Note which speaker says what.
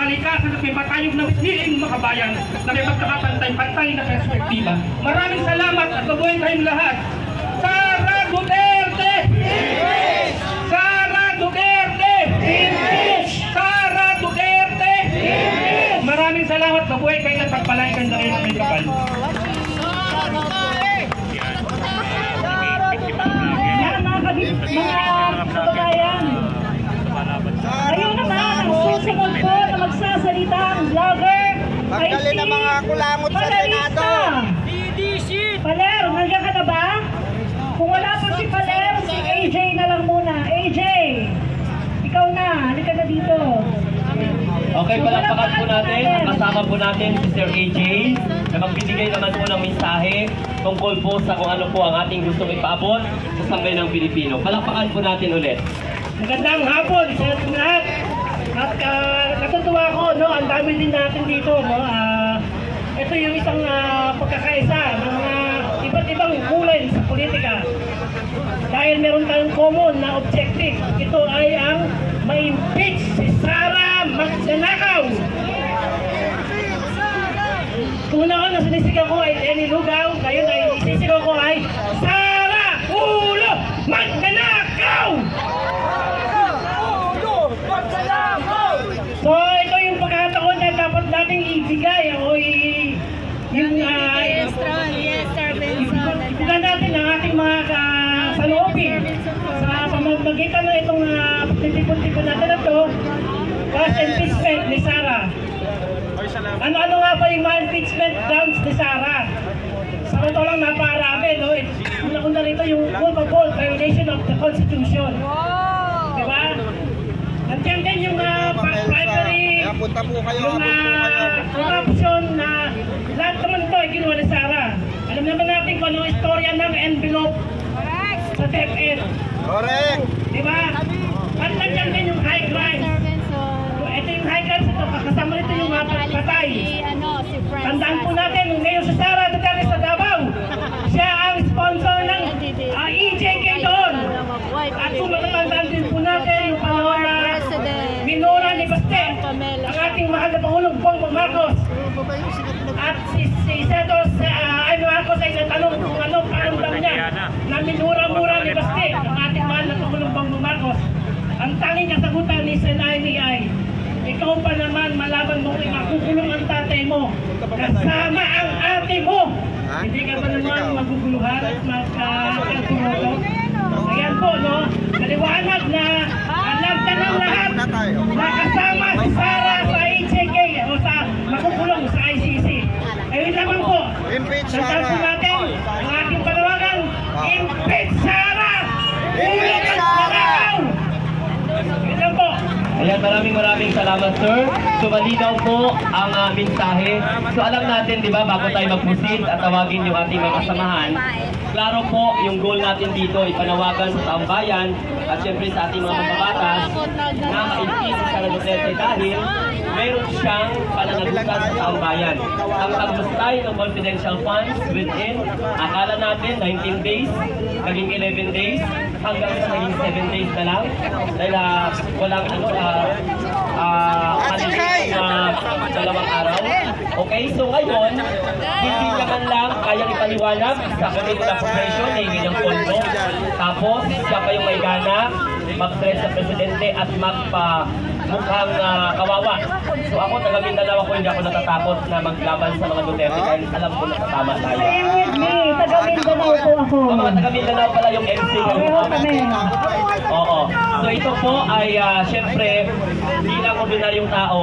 Speaker 1: kalikasan at may matayog na hiling mga kabayan na may magkakapantay-pantay na perspektiba. Maraming salamat at mabuhay tayong lahat. Sara Duterte! Sara Duterte! Sara Duterte! Maraming salamat, mabuhay kayo at pagpalain kayo na kayo ng may kapal.
Speaker 2: Mga kababayan, ayun naman ang susunod po na magsasalita ang vlogger ay si
Speaker 3: ng mga kulamot sa Senado.
Speaker 2: Paler, nandiyan ka na ba? Kung wala po si Paler, si AJ na lang muna. AJ, ikaw na, halika na dito.
Speaker 4: Okay, palakpakan po natin. Kasama po natin si Sir AJ na magbibigay naman po ng mensahe tungkol po sa kung ano po ang ating gustong ipaabot sa sambayan ng Pilipino. Palakpakan po natin ulit.
Speaker 1: Magandang hapon sa lahat. At natutuwa ko, no, ang dami din natin dito. No? Ito yung isang pagkakaisa ng mga iba't ibang kulay sa politika. Dahil meron tayong common na objective. Ito ay ang ma-impeach si Sara Magnanakaw. Kung una ko na sinisigaw ko ay Lenny Lugaw, ngayon ay sinisigaw ko ay Sara Ulo Magnanakaw! So ito yung pagkakataon na dapat nating ibigay o yung ibigay natin ang ating mga saloobin sa pamamagitan na itong pagtitipon-tipon natin na ito past impeachment ni Sara. Ano-ano nga ba yung mga impeachment grounds ni Sara? Sa totoo lang naparami, no? Una-una rito yung culpable violation of the Constitution. Diba? Nandiyan din yung primary, yung corruption na lahat naman ito ay ginawa ni Sara. Alam naman natin kung anong istorya ng envelope sa DepEd.
Speaker 3: Correct!
Speaker 1: Diba? At nandiyan din yung high crime. Ito yung high crime ito, kasama nito yung mga patay. Tandaan po natin, ngayon si Sara Duterte sa Davao, siya ang sponsor ng EJK doon. At kung matatandaan din po natin yung panahon na minura ni Baste, ang ating mahal na Pangulong Bongbong Marcos. At si Senator Marcos ay natanong kung anong paramdam niya na minura-mura ni Baste, ang ating mahal na Pangulong Bongbong Marcos. Ang tanging kasagutan ni Senay ay, ikaw pa naman malaman mo kung makukulong ang tatay mo kasama ang ate mo. Hindi ka ba naman maguguluhan at magkakatumoto? Ayan po, no? Maliwanag na alam ka ng lahat na kasama si Sara sa EJK o sa makukulong sa ICC. Ayun naman po, nagsasabi po natin ang ating panawagan, impeach Sara! Impeach Sara! Ayun lang po.
Speaker 4: Ayan, maraming salamat, sir. So, malinaw po ang mensahe. So, alam natin, di ba, bago tayo mag-proceed at tawagin yung ating mga kasamahan, klaro po yung goal natin dito, ipanawagan sa taong bayan at syempre sa ating mga mababatas na ma-impeach si Sara Duterte dahil meron siyang pananagutan sa taong bayan. Ang pagmustay ng confidential funds within, akala natin 19 days, naging 11 days, hanggang sa naging 7 days na lang dahil walang dalawang araw. Okay, so ngayon, hindi naman lang kayang ipaliwanag sa Committee on Appropriation na hingin ng pondo. Tapos, siya pa yung may gana, mag-stress sa Presidente at magpa-mukhang kawawa. So ako, taga Mindanao ako, hindi ako natatakot na maglaban sa mga Duterte dahil alam ko na katama tayo.
Speaker 2: Same with me, taga Mindanao po ako.
Speaker 4: So, mga taga Mindanao pala yung MC ngayon. Oo. So ito po ay, syempre, bilang ordinaryong tao,